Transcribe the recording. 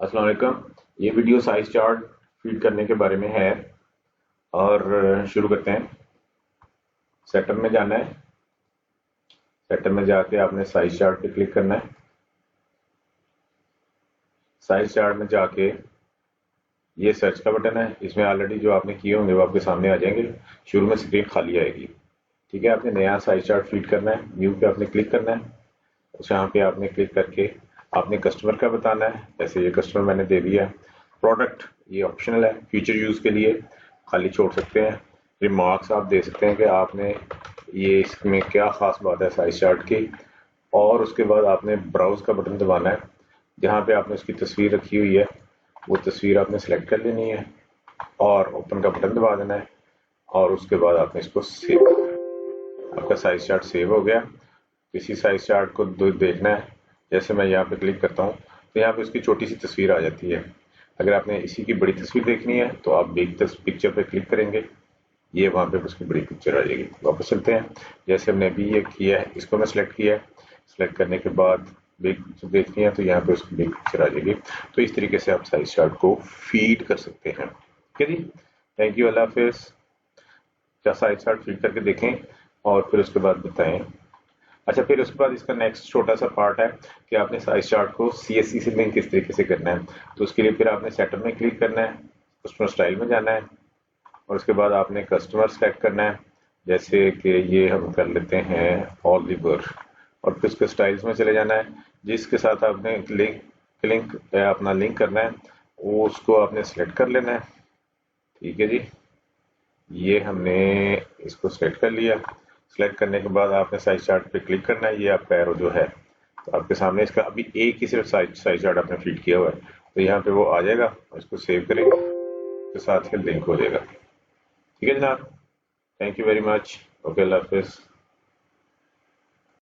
अस्सलाम वालेकुम। ये वीडियो साइज चार्ट फीड करने के बारे में है और शुरू करते हैं। सेटअप में जाना है। सेटअप में जाके आपने साइज चार्ट पे क्लिक करना है। साइज चार्ट में जाके ये सर्च का बटन है, इसमें ऑलरेडी जो आपने किए होंगे वो आपके सामने आ जाएंगे। शुरू में स्क्रीन खाली आएगी। ठीक है, आपने नया साइज चार्ट फीड करना है। व्यू पे आपने क्लिक करना है। यहाँ पे आपने क्लिक करके आपने कस्टमर का बताना है। जैसे ये कस्टमर मैंने दे दिया। प्रोडक्ट ये ऑप्शनल है, फ्यूचर यूज के लिए खाली छोड़ सकते हैं। रिमार्क्स आप दे सकते हैं कि आपने ये इसमें क्या खास बात है साइज चार्ट की। और उसके बाद आपने ब्राउज का बटन दबाना है। जहाँ पे आपने उसकी तस्वीर रखी हुई है वो तस्वीर आपने सेलेक्ट कर लेनी है और ओपन का बटन दबा देना है और उसके बाद आपने इसको सेव करना है। आपका साइज चार्ट सेव हो गया। किसी साइज चार्ट को देखना है, जैसे मैं यहाँ पे क्लिक करता हूँ तो यहाँ पे उसकी छोटी सी तस्वीर आ जाती है। अगर आपने इसी की बड़ी तस्वीर देखनी है तो आप बिग पिक्चर पे क्लिक करेंगे, ये वहाँ पे उसकी बड़ी पिक्चर आ जाएगी। वापस चलते हैं। जैसे हमने अभी ये किया है, इसको मैं सिलेक्ट किया है। सिलेक्ट करने के बाद बिग पिक्चर देखनी है तो यहाँ पे उसकी बिग पिक्चर आ जाएगी। तो इस तरीके से आप साइज चार्ट को फीड कर सकते हैं। ठीक है जी, थैंक यू, अल्लाह हाफिज। क्या साइज चार्ट फीड करके देखें और फिर उसके बाद बताएं। अच्छा, फिर उसके बाद इसका नेक्स्ट छोटा सा पार्ट है कि आपने साइज चार्ट को CSV से लिंक किस तरीके से करना है। तो उसके लिए फिर आपने सेटअप में क्लिक करना है, कस्टमर स्टाइल में जाना है और उसके बाद आपने कस्टमर सेलेक्ट करना है। जैसे कि ये हम कर लेते हैं ऑलिवर, और फिर उसके स्टाइल्स में चले जाना है। जिसके साथ आपने लिंक लिंक अपना लिंक करना है वो उसको आपने सेलेक्ट कर लेना है। ठीक है जी, ये हमने इसको सेलेक्ट कर लिया। सेलेक्ट करने के बाद आपने साइज चार्ट पे क्लिक करना है। ये आपका एरो जो है तो आपके सामने इसका अभी एक ही सिर्फ साइज चार्ट आपने फीड किया हुआ है तो यहाँ पे वो आ जाएगा। इसको सेव करेंगे तो साथ ही लिंक हो जाएगा। ठीक है जनाब, thank you very much. Okay, Allah Hafiz.